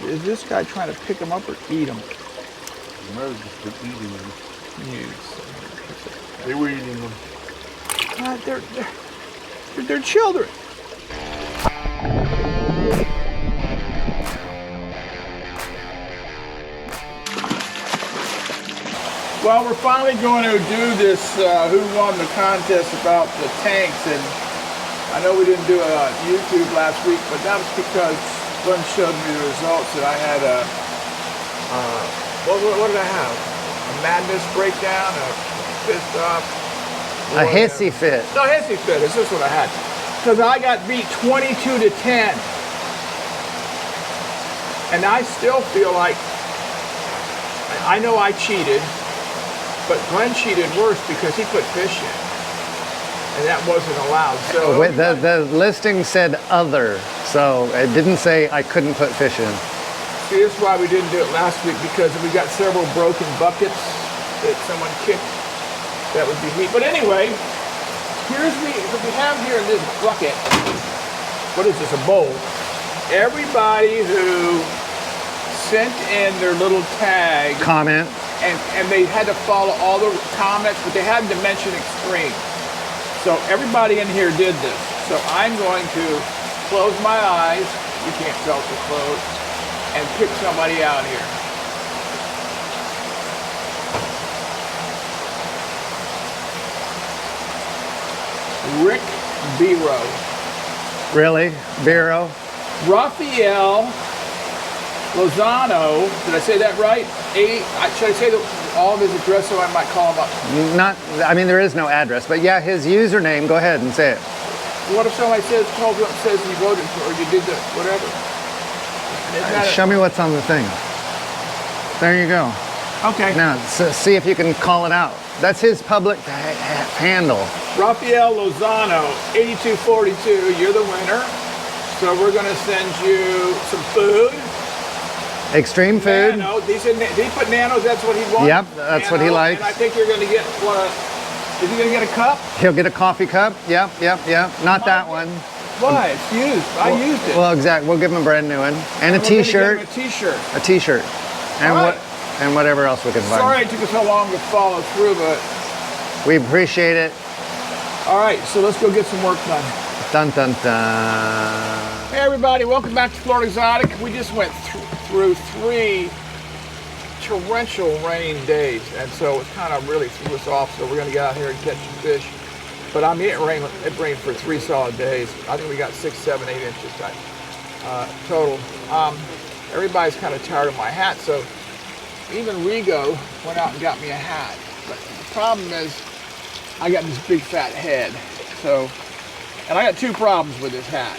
Is this guy trying to pick them up or eat them? He might have just been eating them. Yes. They were eating them. God, they're children. Well, we're finally going to do this who won the contest about the tanks, and I know we didn't do a YouTube last week, but that was because Glenn showed me the results, and I had a what did I have? A madness breakdown, a pissed off, a hissy fit. no, hissy fit. This is what I had, because I got beat 22 to 10, and I still feel like I know I cheated. But Glenn cheated worse because he put fish in, and that wasn't allowed. So The listing said other, so it didn't say I couldn't put fish in. See, this is why we didn't do it last week, because we got several broken buckets that someone kicked. That would be neat. But anyway, here's what we have here in this bucket. What is this, a bowl? Everybody who sent in their little tag. Comment. And they had to follow all the comments, but they had to mention extreme. So everybody in here did this. So I'm going to close my eyes, you can't tell to close, and pick somebody out here. Rick Biro. Really? Biro? Raphael Lozano, did I say that right? Should I say all of his address so I might call him up? Not, I mean, there is no address, but yeah, his username, go ahead and say it. What if somebody calls up and says you voted for, or you did the whatever? Show me what's on the thing. There you go. Okay. Now, see if you can call it out. That's his public handle. Raphael Lozano, 8242, you're the winner. So we're going to send you some food. Extreme food. Nano. Did he put nanos? That's what he wants? Yep, that's Nano, what he likes. And I think you're going to get, is he going to get a cup? He'll get a coffee cup. Yep. Not that one. Why? It's used. I used it. Well, exactly. We'll give him a brand new one. And a t-shirt. A t-shirt. A t-shirt. And right. And whatever else we can find. Sorry it took us so long to follow through, but we appreciate it. All right, so let's go get some work done. Dun dun dun. Hey everybody, welcome back to Florida Exotic. We just went through 3 torrential rain days, and so it kind of really threw us off. So we're going to get out here and catch some fish. But I mean, it rained for 3 solid days. I think we got 6, 7, 8 inches total. Everybody's kind of tired of my hat, so even Rigo went out and got me a hat. But the problem is, I got this big fat head. So, and I got 2 problems with this hat.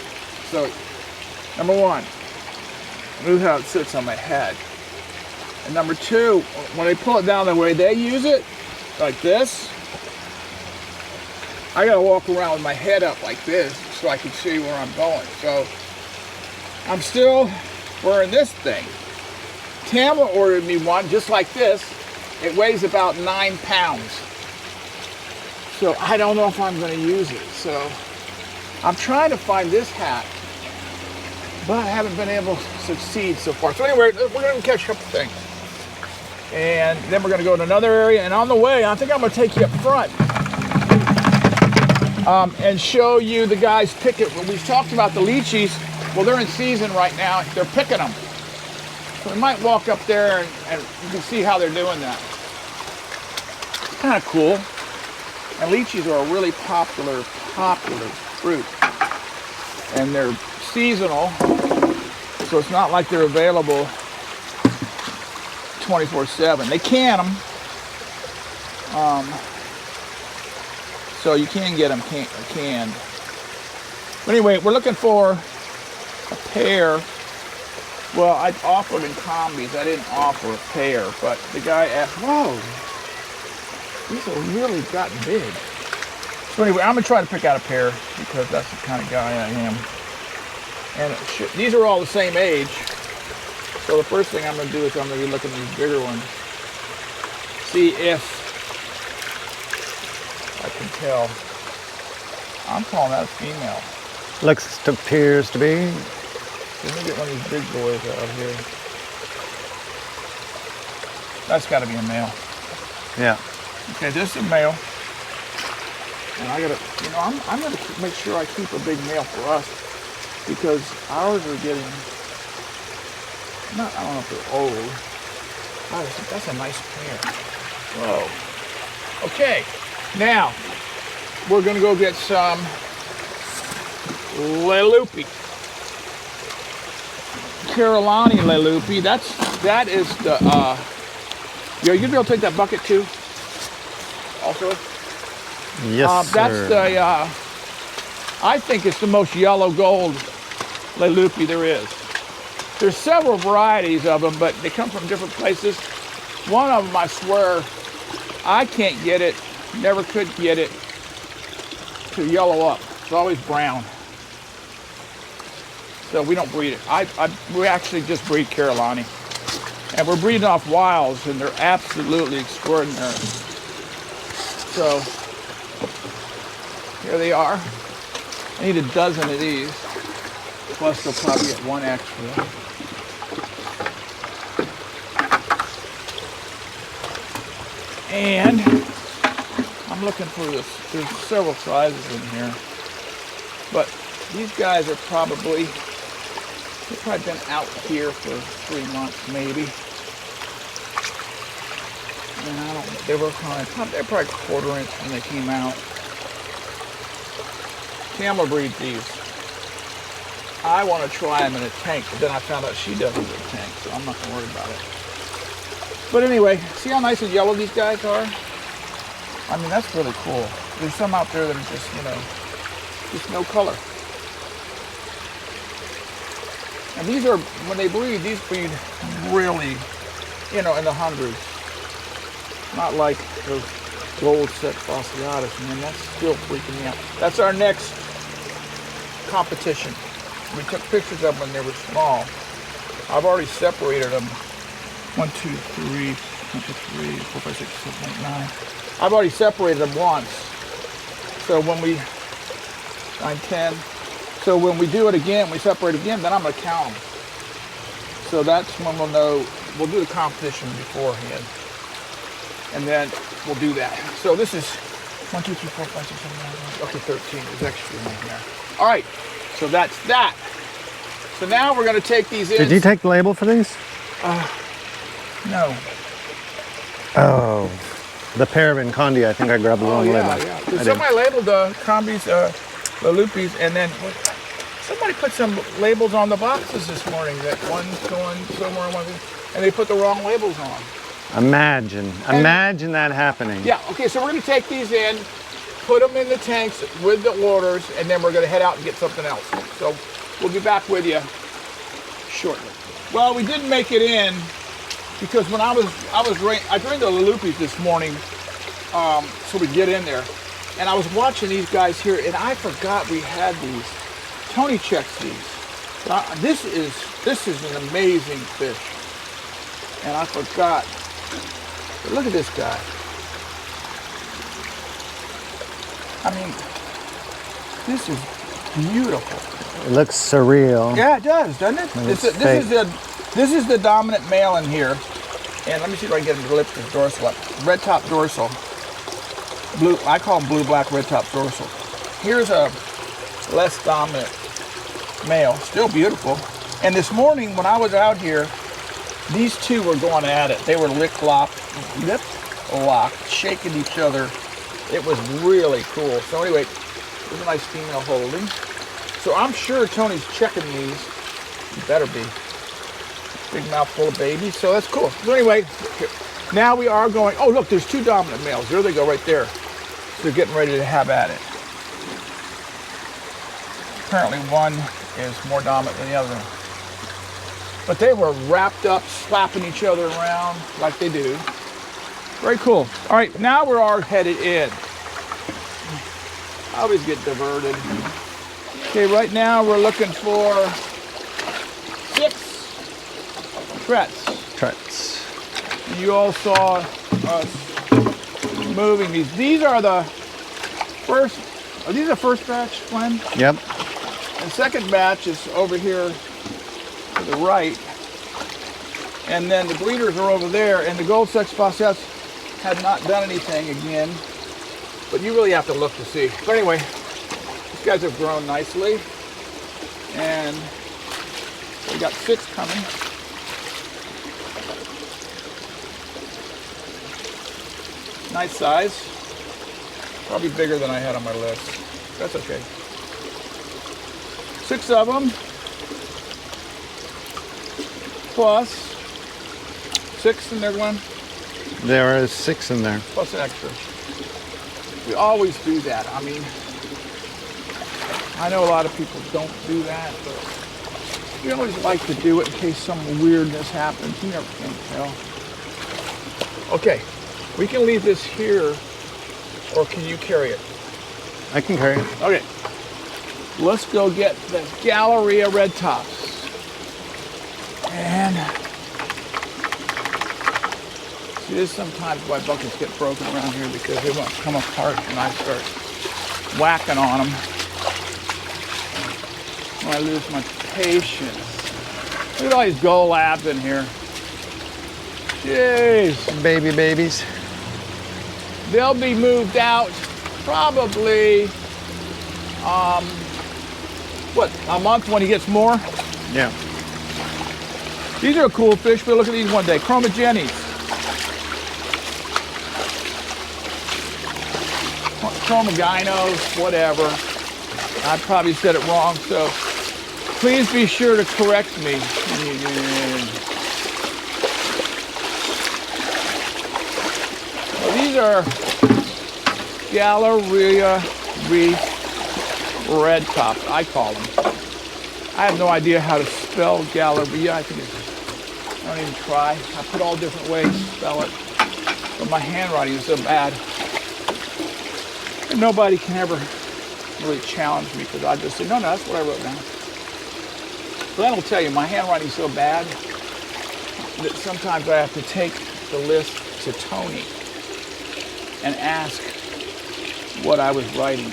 So, number 1, move how it sits on my head. And number 2, when they pull it down the way they use it, like this, I gotta walk around with my head up like this so I can see where I'm going. So, I'm still wearing this thing. Tamla ordered me one just like this. It weighs about 9 pounds. So I don't know if I'm going to use it. So I'm trying to find this hat, but I haven't been able to succeed so far. So anyway, we're going to catch a couple things. And then we're going to go to another area. And on the way, I think I'm going to take you up front and show you the guys pick it. When we talked about the litchis, well, they're in season right now. They're picking them. So we might walk up there and you can see how they're doing that. It's kind of cool. And litchis are a really popular fruit. And they're seasonal, so it's not like they're available 24/7. They can them. So you can get them canned. But anyway, we're looking for a pair. Well, I offered in combis. I didn't offer a pair, but the guy asked, whoa, these have really gotten big. So anyway, I'm gonna try to pick out a pair because that's the kind of guy I am. And these are all the same age. So the first thing I'm gonna do is I'm gonna be looking at these bigger ones. See if I can tell. I'm calling that a female. Appears to be. Let me get one of these big boys out here. That's got to be a male. Yeah. Okay, this is a male. And I gotta, you know, I'm gonna make sure I keep a big male for us because ours are getting, I don't know if they're old. Oh, that's a nice pair. Whoa. Okay, now we're gonna go get some Lelupi. Carolani Lelupi. That is the, you gonna be able to take that bucket too? Also? Yes, that's sir. the, I think it's the most yellow gold Lelupi there is. There's several varieties of them, but they come from different places. One of them, I swear, I can't get it, never could get it to yellow up. It's always brown. So we don't breed it. We actually just breed Carolani. And we're breeding off wilds, and they're absolutely extraordinary. So, here they are. I need a dozen of these. Plus, they'll probably get one extra. And I'm looking for this. There's several sizes in here. But these guys are probably, they've probably been out here for 3 months, maybe. And I don't know, they were they're probably 1/4 inch when they came out. Camel breed these. I want to try them in a tank, but then I found out she doesn't do a tank, so I'm not going to worry about it. But anyway, see how nice and yellow these guys are? I mean, that's really cool. There's some out there that are just, you know, just no color. And these are, when they breed, these breed really, you know, in the hundreds. Not like those gold set fasciatus, man, that's still freaking me out. That's our next competition. We took pictures of them when they were small. I've already separated them. 1, 2, 3, 4, 5, 6, 7, 8, 9. I've already separated them once. So when we, 9, 10. So when we do it again, we separate again, then I'm gonna count them. So that's when we'll know, we'll do the competition beforehand. And then we'll do that. So this is 1, 2, 3, 4, 5, 6, 7, 8, 9. Okay, 13. There's extra in there. All right, so that's that. So now we're gonna take these in. Did you take the label for these? No. Oh, the paraben condi. I think I grabbed the wrong label. Yeah. I did. Somebody labeled the combis, the loopies, and then somebody put some labels on the boxes this morning that one's going somewhere, and they put the wrong labels on. Imagine that happening. Yeah, okay, so we're gonna take these in, put them in the tanks with the orders, and then we're gonna head out and get something else. So we'll be back with you shortly. Well, we didn't make it in because when I drained the loopies this morning, so we get in there, and I was watching these guys here, and I forgot we had these. Tony checks these. This is an amazing fish, and I forgot. But look at this guy. I mean, this is beautiful. It looks surreal. Yeah, it does, doesn't it? This is the dominant male in here. And let me see if I can get him to lift his dorsal up. Red top dorsal. Blue, I call them blue-black red top dorsal. Here's a less dominant male, still beautiful. And this morning when I was out here, these two were going at it. They were lip locked, shaking each other. It was really cool. So anyway, there's a nice female holding. So I'm sure Tony's checking these. You better be. Big mouth full of babies, so that's cool. So anyway, now we are going, oh look, there's 2 dominant males. There they go right there. So they're getting ready to have at it. Apparently one is more dominant than the other. But they were wrapped up, slapping each other around like they do. Very cool. All right, now we are headed in. I always get diverted. Okay, right now we're looking for 6 Trets. You all saw us moving these. These are the first, are these the first batch, Glenn? Yep. The second batch is over here the right. And then the breeders are over there, and the gold sex faucets have not done anything again. But you really have to look to see. But anyway, these guys have grown nicely. And we got 6 coming. Nice size. Probably bigger than I had on my list. That's okay. 6 of them. Plus 6 in there, Glenn. There is 6 in there. Plus an extra. We always do that. I mean, I know a lot of people don't do that, but we always like to do it in case some weirdness happens. You never can tell. Okay, we can leave this here, or can you carry it? I can carry it. Okay, let's go get the Galleria red tops. And see, this is sometimes why buckets get broken around here, because they won't come apart when I start whacking on them. When I lose my patience. Look at all these gold labs in here. Jeez. Baby babies. They'll be moved out probably, what, a month when he gets more? Yeah. These are cool fish, but look at these one day. Chromogenes. Chromogynos, whatever. I probably said it wrong, so please be sure to correct me. Well, these are Galleria reef red tops, I call them. I have no idea how to spell Galleria. I think it's, I don't even try. I put all different ways to spell it, but my handwriting is so bad. And nobody can ever really challenge me, because I just say, no, that's what I wrote down. Glenn will tell you, my handwriting's so bad that sometimes I have to take the list to Tony and ask what I was writing.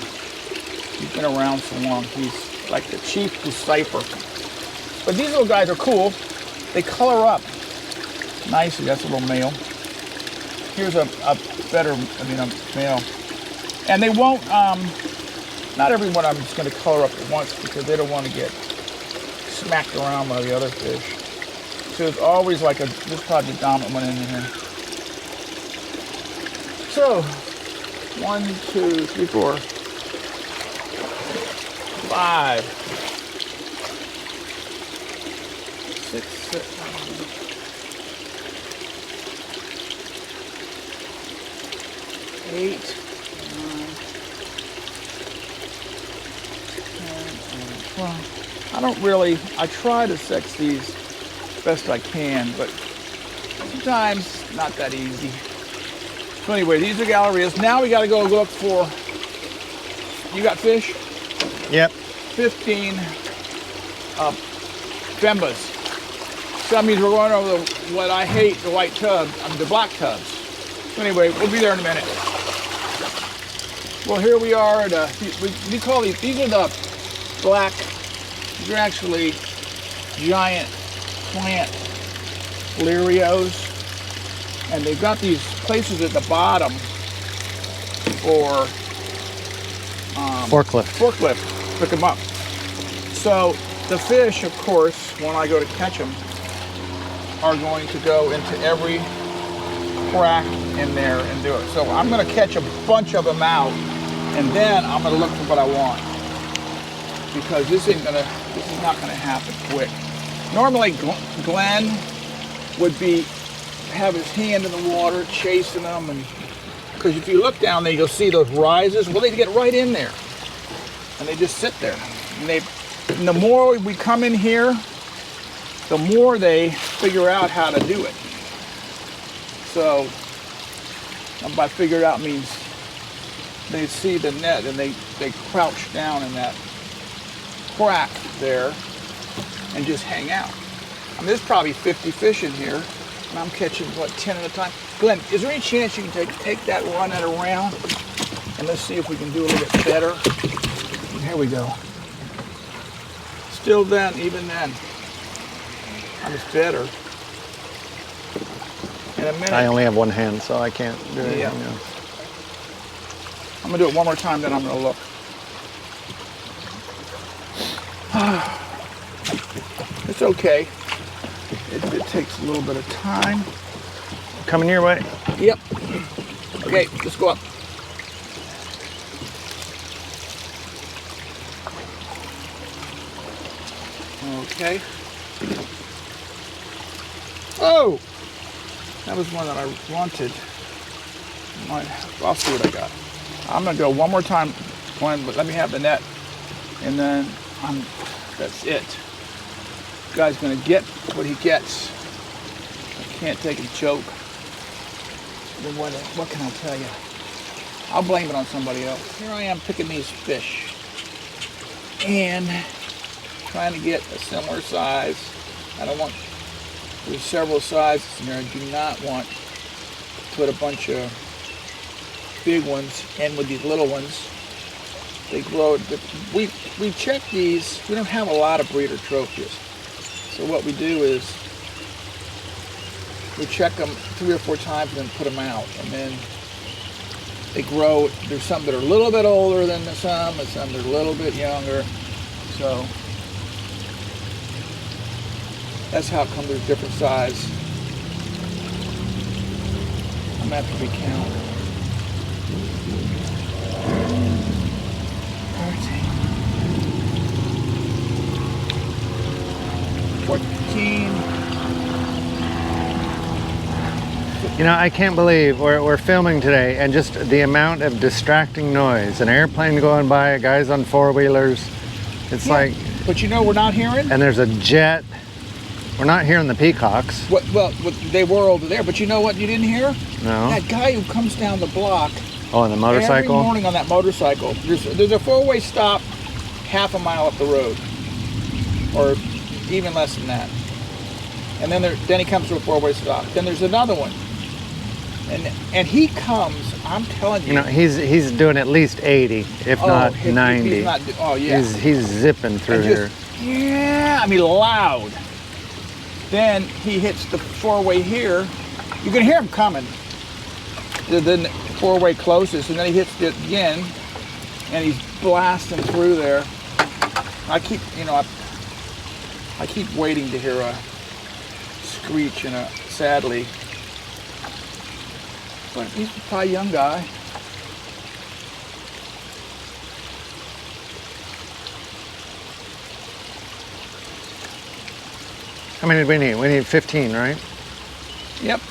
He's been around so long, he's like the chief decipher. But these little guys are cool. They color up nicely. That's a little male. Here's a better, a male. And they won't, not everyone I'm just going to color up at once, because they don't want to get smacked around by the other fish. So it's always like this is probably the dominant one in here. So, 1, 2, 3, 4, 5, 6, 7, 8, 9, 10, 12. I don't really, I try to sex these best I can, but sometimes not that easy. So anyway, these are Gallerias. Now we got to go look for, you got fish? Yep. 15 Bembas. So that means we're going over what I hate, the white tub, the black tubs. So anyway, we'll be there in a minute. Well, here we are at we call these are the black, these are actually giant plant lirios. And they've got these places at the bottom for forklift, pick them up. So the fish, of course, when I go to catch them, are going to go into every crack in there and do it. So I'm going to catch a bunch of them out, and then I'm going to look for what I want, because this is not going to happen quick. Normally, Glenn would have his hand in the water chasing them, and because if you look down there, you'll see those rises. Well, they get right in there, and they just sit there. And the more we come in here, the more they figure out how to do it. So, by figure it out means they see the net and they crouch down in that crack there and just hang out. I mean, there's probably 50 fish in here, and I'm catching, what, 10 at a time? Glenn, is there any chance you can take that, run it around, and let's see if we can do a little bit better? Here we go. Still then, even then. on this better. In a minute. I only have one hand, so I can't do anything Yeah. else. I'm gonna do it one more time, then I'm gonna look. It's okay. It takes a little bit of time. Coming your way. Yep. Okay, let's go up. Okay. Oh! That was one that I wanted. I'll see what I got. I'm gonna go one more time, but let me have the net, and then that's it. The guy's gonna get what he gets. I can't take a joke. Then what can I tell you? I'll blame it on somebody else. Here I am picking these fish and trying to get a similar size. There's several sizes in there. I do not want to put a bunch of big ones in with these little ones. They grow. We check these. We don't have a lot of breeder trophies. So what we do is we check them 3 or 4 times and then put them out. And then they grow. There's some that are a little bit older than some, and some that are a little bit younger. So that's how come there's different size. I'm gonna have to recount. 14. You know, I can't believe we're filming today, and just the amount of distracting noise. An airplane going by, guys on 4-wheelers. It's like, But you know we're not hearing? and there's a jet. We're not hearing the peacocks. Well, they were over there, but you know what you didn't hear? No. That guy who comes down the block Oh, on the motorcycle? every morning on that motorcycle. There's a 4-way stop half a mile up the road, or even less than that. And then he comes to a 4-way stop. Then there's another one, and he comes. I'm telling you. You know, he's doing at least 80, if not 90. He's not, oh yeah. He's zipping through And here. Yeah, I mean loud. Then he hits the 4-way here. You can hear him coming. Then the 4-way closes, and then he hits it again, and he's blasting through there. I keep waiting to hear a screech and sadly. But he's probably a young guy. How many did we need? We need 15, right? Yep.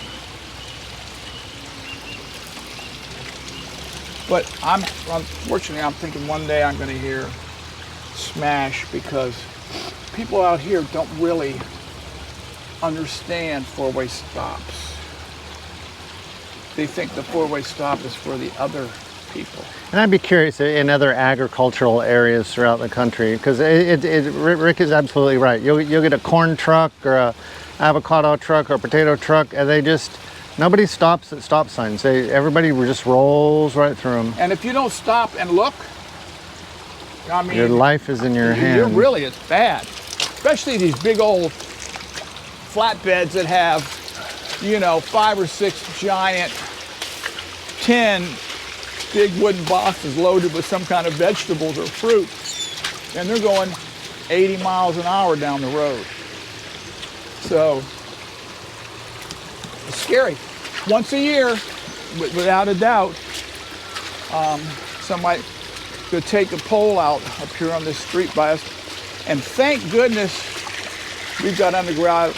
But unfortunately, I'm thinking one day I'm going to hear smash, because people out here don't really understand 4-way stops. They think the 4-way stop is for the other people. And I'd be curious in other agricultural areas throughout the country, because Rick is absolutely right. You'll get a corn truck or a avocado truck or a potato truck, and nobody stops at stop signs. Everybody just rolls right through them. And if you don't stop and look, I mean, Your life is in your hands. It's bad. Especially these big old flatbeds that have, 5 or 6 giant 10 big wooden boxes loaded with some kind of vegetables or fruit. And they're going 80 miles an hour down the road. So, it's scary. Once a year, without a doubt, somebody could take a pole out up here on this street by us. And thank goodness we've got underground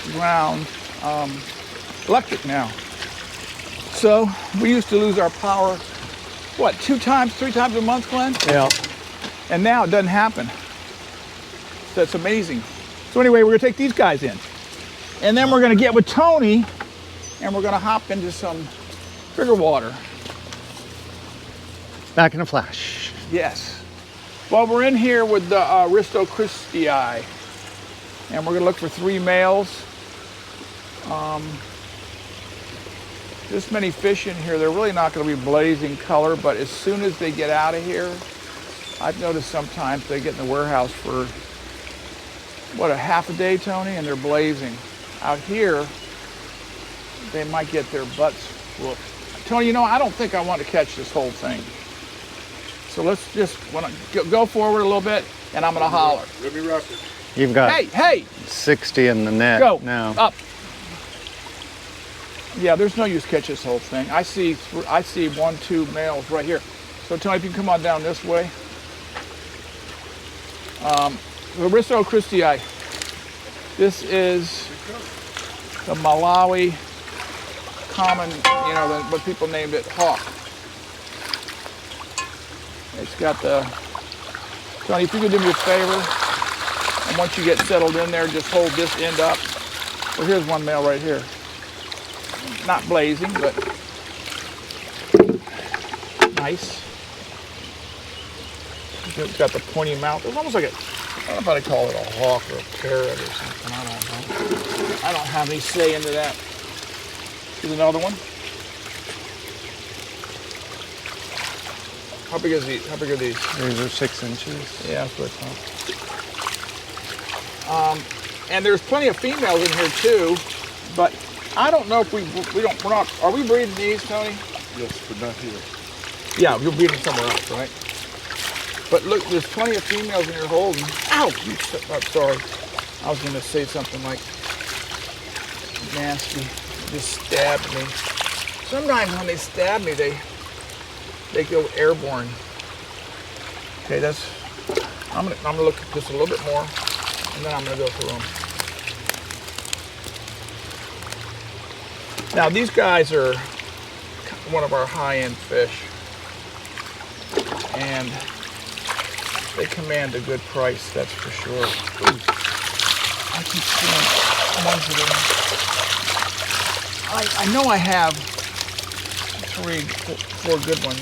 electric now. So we used to lose our power, 3 times a month, Glenn? Yeah. And now it doesn't happen. So it's amazing. So anyway, we're gonna take these guys in. And then we're gonna get with Tony, and we're gonna hop into some trigger water. Back in a flash. Yes. Well, we're in here with the Christi, and we're gonna look for 3 males. This many fish in here, they're really not gonna be blazing color, but as soon as they get out of here, I've noticed sometimes they get in the warehouse for, a half a day, Tony, and they're blazing. out here, they might get their butts whooped. Tony, you know, I don't think I want to catch this whole thing. So let's just go forward a little bit, and I'm gonna holler. Let me rock it. You've got Hey! 60 in the net Go now. up. Yeah, there's no use catch this whole thing. I see 1, 2 males right here. So Tony, if you can come on down this way. Larissa Christi. This is the Malawi common, you know, what people named it hawk. It's got the, Tony, if you could do me a favor, and once you get settled in there, just hold this end up. Well, here's one male right here. Not blazing, but nice. It's got the pointy mouth. It's almost like a, I don't know if I'd call it a hawk or a parrot or something. I don't know. I don't have any say into that. Here's another one. How big is these? How big are these? These are 6 inches. Yeah, that's what I thought. And there's plenty of females in here too, but I don't know if we're not, are we breeding these, Tony? Yes, but not here. Yeah, you're breeding somewhere else, right? But look, there's plenty of females in here holding. Ow! I'm sorry. I was gonna say something like nasty. Just stabbed me. Sometimes when they stab me, they go airborne. Okay, that's, I'm gonna look at this a little bit more, and then I'm gonna go through them. Now these guys are one of our high-end fish, and they command a good price, that's for sure. Ooh. I keep seeing ones that are, I know I have 3, 4 good ones.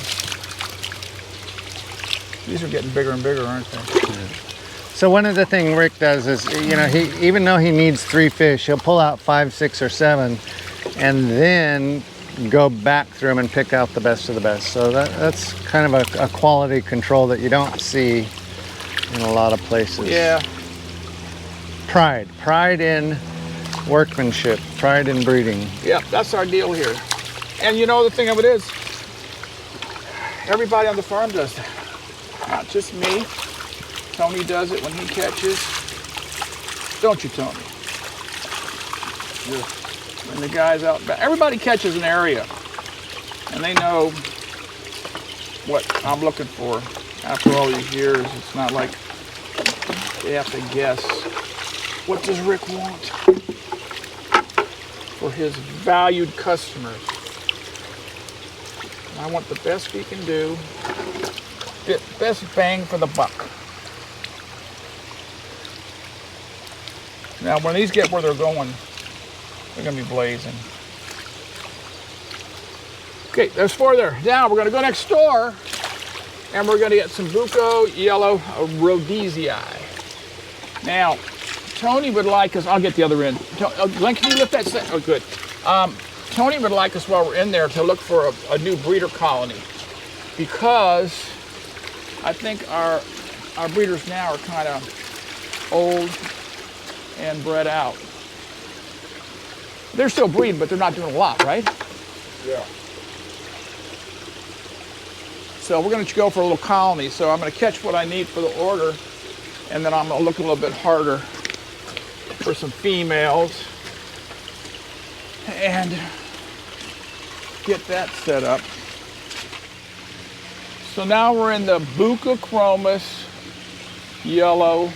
These are getting bigger and bigger, aren't they? Yeah. So one of the things Rick does is, you know, he, even though he needs 3 fish, he'll pull out 5, 6, or 7, and then go back through them and pick out the best of the best. So that's kind of a quality control that you don't see in a lot of places. Yeah. Pride in workmanship, pride in breeding. Yeah, that's our deal here. And you know, the thing of it is, everybody on the farm does that. Not just me. Tony does it when he catches. Don't you, Tony? Yeah. And the guys out back, everybody catches an area, and they know what I'm looking for. After all these years, it's not like they have to guess. What does Rick want for his valued customers? I want the best he can do, the best bang for the buck. Now, when these get where they're going, they're gonna be blazing. Okay, there's 4 there. Now we're gonna go next door, and we're gonna get some bucco yellow Rhodi. Now, Tony would like us, I'll get the other end. Glenn, can you lift that? Oh, good. Tony would like us while we're in there to look for a new breeder colony, because I think our breeders now are kind of old and bred out. They're still breeding, but they're not doing a lot, right? Yeah. So we're going to go for a little colony. So I'm going to catch what I need for the order, and then I'm going to look a little bit harder for some females and get that set up. So now we're in the Buccochromis yellow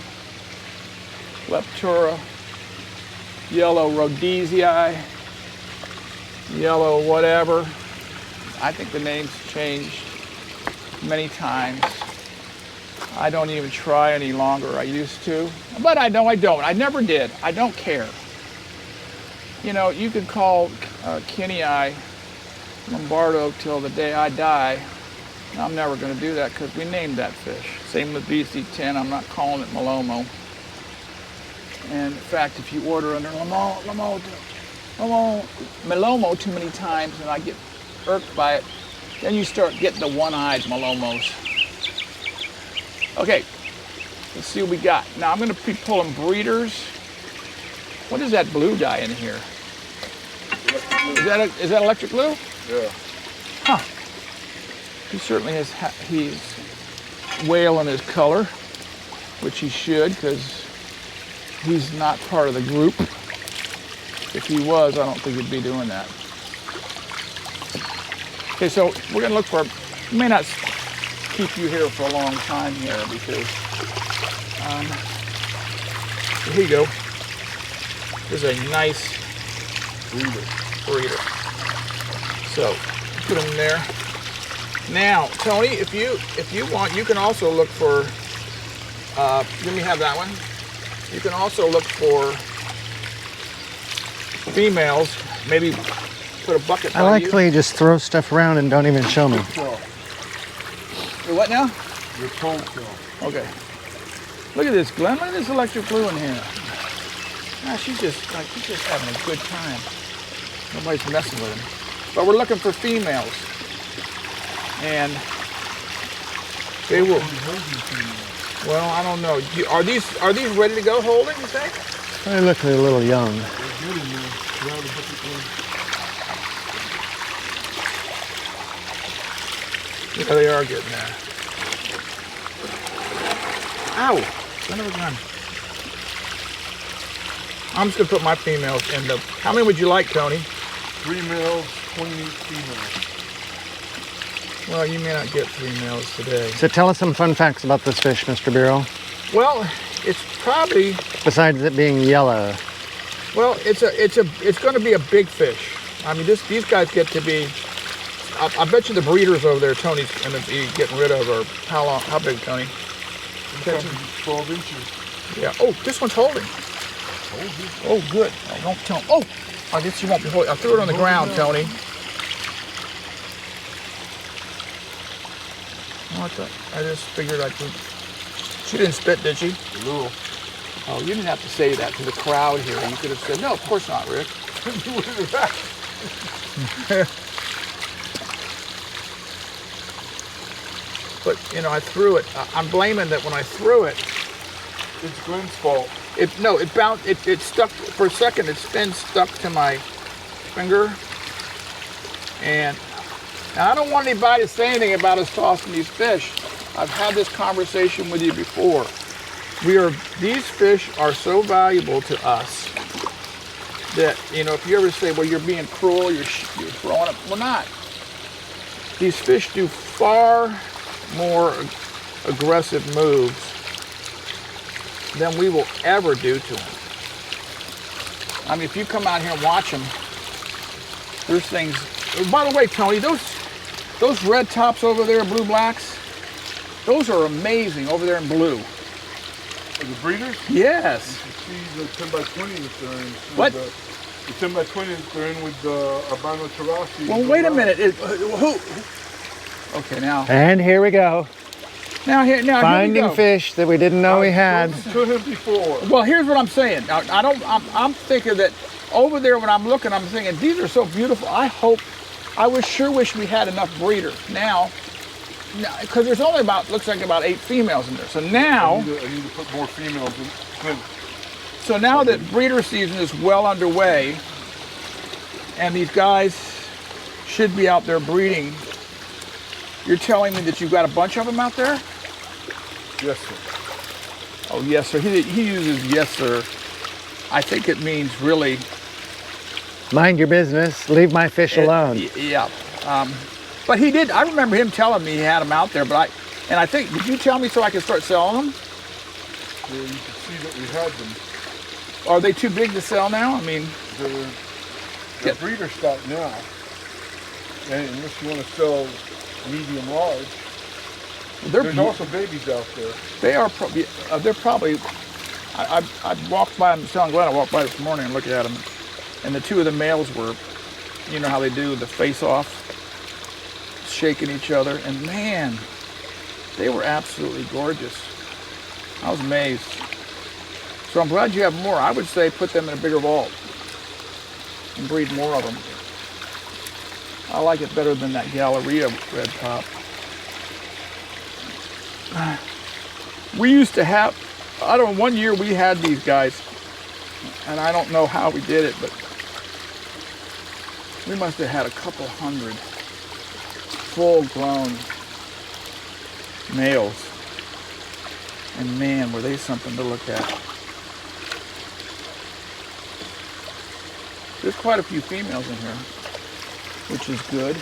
Leptura, yellow Rhodesii, yellow whatever. I think the name's changed many times. I don't even try any longer. I used to, but I know I don't. I never did. I don't care. You know, you could call Kenny Lombardo till the day I die. I'm never going to do that because we named that fish. Same with BC10. I'm not calling it Malomo. And in fact, if you order under Malomo too many times and I get irked by it, then you start getting the one-eyed Malomos. Okay, let's see what we got. Now I'm going to be pulling breeders What is that blue dye in here? Is that electric blue? Yeah. Huh. He certainly has, he's whale in his color, which he should, because he's not part of the group. If he was, I don't think he'd be doing that. Okay, so we're gonna look for, we may not keep you here for a long time here because, here you go. There's a nice breeder. So, put him in there. Now, Tony, if you want, you can also look for, let me have that one. You can also look for females, maybe put a bucket by I like you. the way you just throw stuff around and don't even show me. Your what now? Your cold cell. Okay. Look at this, Glenn. Look at this electric blue in here. Gosh, she's just having a good time. Nobody's messing with him. But we're looking for females. And they will. Well, I don't know. Are these ready to go holding, you think? They look a little young. Yeah, they are getting there. Ow! Son of a gun. I'm just gonna put my females in the. How many would you like, Tony? 3 males, 28 females. Well, you may not get 3 males today. So tell us some fun facts about this fish, Mr. Bureau. Well, it's probably. Besides it being yellow. Well, it's going to be a big fish. I mean, these guys get to be. I bet you the breeders over there, Tony's going to be getting rid of. Or how long? How big, Tony? 12 inches. Yeah. Oh, this one's holding. Oh, good. Oh, don't tell. Oh, I guess you won't be holding. I threw it on the ground, Tony. What the? I just figured I could. She didn't spit, did she? A little. Oh, you didn't have to say that to the crowd here. You could have said, no, of course not, Rick. But, you know, I threw it. I'm blaming that when I threw it. It's Glenn's fault. It bounced. It stuck for a second. Its fin stuck to my finger. And I don't want anybody to say anything about us tossing these fish. I've had this conversation with you before. These fish are so valuable to us that, you know, if you ever say, well, you're being cruel, you're throwing it, we're not. These fish do far more aggressive moves than we will ever do to them. I mean, if you come out here and watch them, there's things. By the way, Tony, those red tops over there, blue blacks, those are amazing over there in blue. The breeders? Yes. You see the 10 by 20 that they're in. What? The 10 by 20 that they're in with the albino terrasi. Well, wait a minute. Who? Okay, now. And here we go. Now here we Finding go. fish that we didn't know we had. To him before. Well, here's what I'm saying. Now, I'm thinking that over there when I'm looking, I'm thinking these are so beautiful. I sure wish we had enough breeders now, because there's only looks like about 8 females in there. So now, I need to put more females in. So now that breeder season is well underway, and these guys should be out there breeding, you're telling me that you've got a bunch of them out there? Yes, sir. Oh, yes, sir. He uses yes, sir. I think it means really. Mind your business. Leave my fish alone. Yeah. But he did. I remember him telling me he had them out there. But I think, did you tell me so I could start selling them? Yeah, you can see that we had them. Are they too big to sell now? I mean, they're breeder stock now. And unless you want to sell medium large. There's also babies out there. They are probably. They're probably. I walked by them. Telling Glenn, I walked by this morning and looked at them, and the 2 of the males were, you know how they do the face off, shaking each other, and man, they were absolutely gorgeous. I was amazed. So I'm glad you have more. I would say put them in a bigger vault and breed more of them. I like it better than that Galleria red top. We used to have, I don't know, one year we had these guys, And I don't know how we did it, but we must have had a couple hundred full-grown males. And man, were they something to look at. There's quite a few females in here, which is good.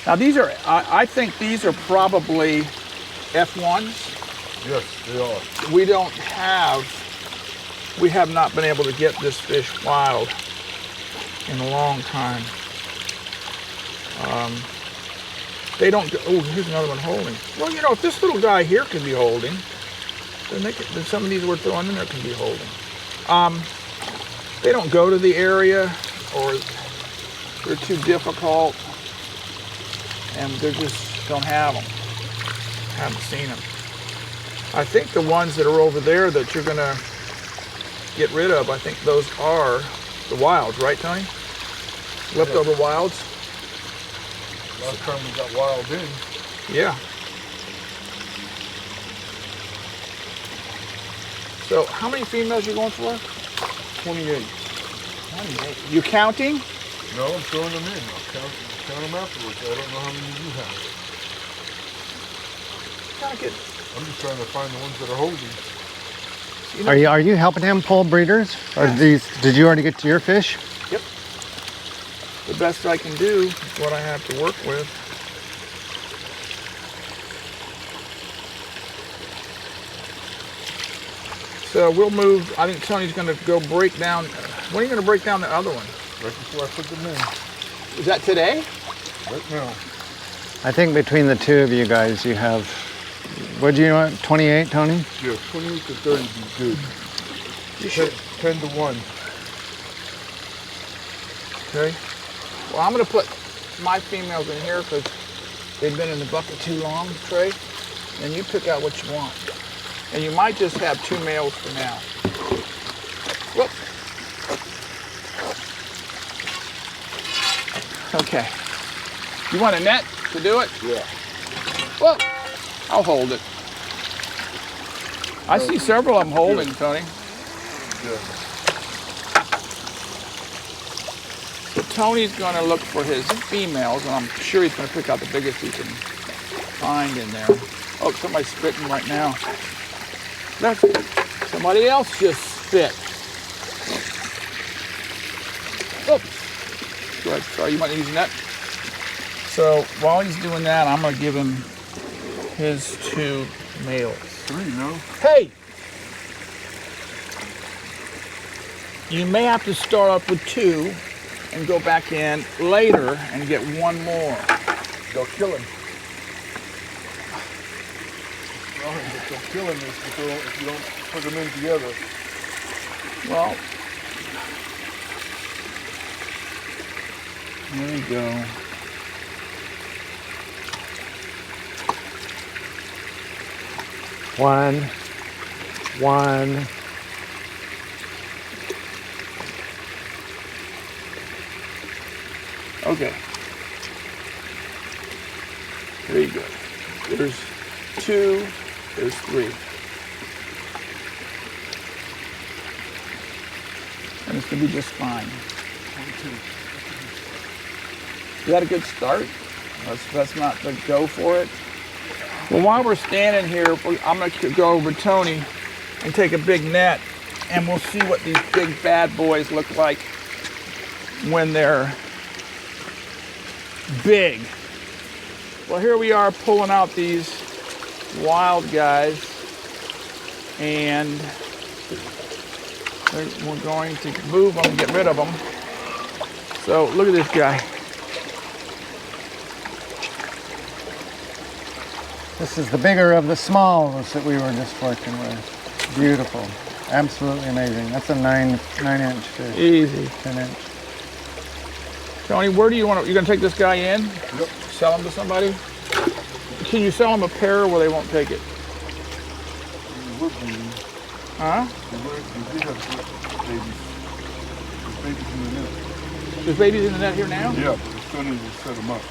Now these are, I think these are probably F1s. Yes, they are. We have not been able to get this fish wild in a long time. They don't go, oh, here's another one holding. Well, you know, if this little guy here can be holding, then some of these we're throwing in there can be holding. They don't go to the area, or they're too difficult, and they just don't have them. Haven't seen them. I think the ones that are over there that you're gonna get rid of, I think those are the wilds, right, Tony? Leftover wilds? Last time we got wild in. Yeah. So how many females you going for? 28. 28. You counting? No, I'm throwing them in. I'll count them afterwards. I don't know how many you have. I'm just trying to find the ones that are holding. You know, Are you helping him pull breeders? Or did you already get to your fish? Yep. The best I can do is what I have to work with. So we'll move. I think Tony's going to go break down. When are you going to break down the other one? Right before I put them in. Is that today? Right now. I think between the two of you guys, you have, what do you want, 28, Tony? Yeah, 28 to 30 would be good. You should. 10 to 1. Okay. Well, I'm going to put my females in here because they've been in the bucket too long, Trey. And you pick out what you want. And you might just have 2 males for now. Whoop. Okay. You want a net to do it? Yeah. Well, I'll hold it. I see several of them holding, Tony. Yeah. So Tony's going to look for his females, and I'm sure he's going to pick out the biggest he can find in there. Oh, somebody's spitting right now. Look, somebody else just spit. Oops. Go ahead, sorry, you might use a net. So while he's doing that, I'm going to give him his 2 males. 3, no? Hey! You may have to start off with 2 and go back in later and get 1 more. They'll kill him. Well, they'll kill him if you don't put them in together. Well, there we go. One. Okay. Very good. There's 2, there's 3. And it's gonna be just fine. 22. Is that a good start? That's not the go for it. Well, while we're standing here, I'm gonna go over to Tony and take a big net, and we'll see what these big bad boys look like when they're big. Well, here we are pulling out these wild guys, and we're going to move them and get rid of them. So look at this guy. This is the bigger of the smalls that we were just working with. Beautiful. Absolutely amazing. That's a 9-inch fish. Easy. 10-inch. Tony, where do you want to, you gonna take this guy in? Yep. Sell him to somebody? Can you sell him a pair where they won't take it? You would be. Huh? You did have babies. There's babies in the net. There's babies in the net here now? Yeah, but we still need to set them up.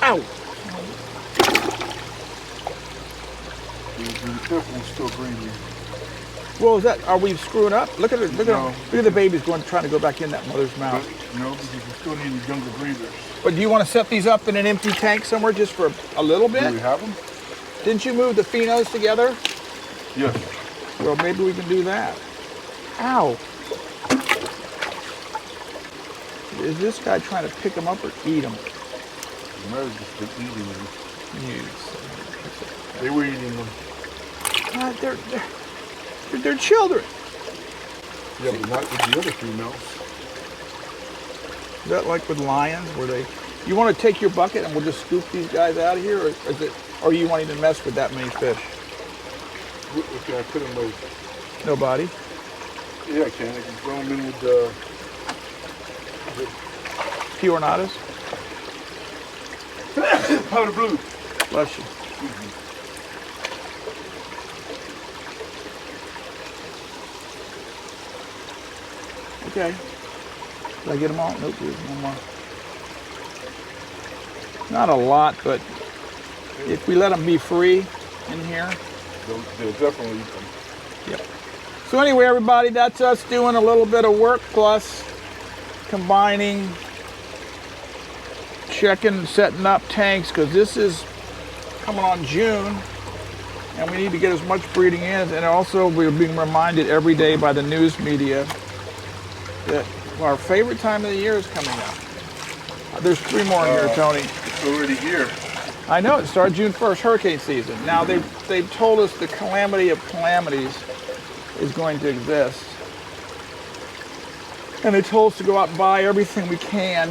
Ow! The fifth one's still breathing. Well, is that, are we screwing up? Look at it, look No. at the babies trying to go back in that mother's mouth. But, no, because we still need younger breeders. But do you want to set these up in an empty tank somewhere just for a little Do we bit? have them? Didn't you move the phenos together? Yes. Well, maybe we can do that. Ow. Is this guy trying to pick them up or eat them? They might have just been eating them. Yes. They were eating them. God, they're children. Yeah, but not with the other females. Is that like with lions, where they? You want to take your bucket and we'll just scoop these guys out of here, or is it? Or are you wanting to mess with that many fish? What can I put them with? Nobody. Yeah, I can. I can throw them in with the Pionadas. powder blue. Bless you. Okay. Did I get them all? Nope, there's one more. Not a lot, but if we let them be free in here. They'll definitely eat them. Yep. So anyway, everybody, that's us doing a little bit of work plus combining, checking, setting up tanks, because this is coming on June, and we need to get as much breeding in. And also, we're being reminded every day by the news media that our favorite time of the year is coming up. There's 3 more in here, Tony. It's already here. I know, it started June 1st, hurricane season. Now, they've told us the calamity of calamities is going to exist. And they told us to go out and buy everything we can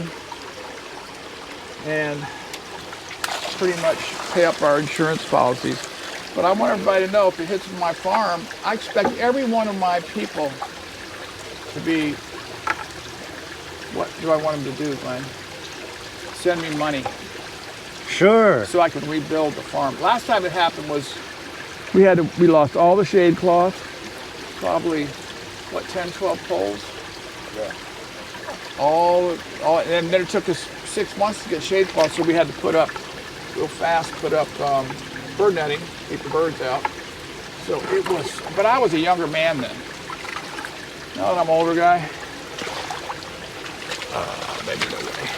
and pretty much pay up our insurance policies. But I want everybody to know, if it hits my farm, I expect every one of my people to be, what do I want them to do, Glenn? Send me money Sure. so I can rebuild the farm. Last time it happened was we lost all the shade cloth, probably, what, 10, 12 poles? Yeah. All, and then it took us 6 months to get shade cloth, so we had to put up, real fast, bird netting, keep the birds out. So it was, but I was a younger man then. Now that I'm an older guy, maybe no way.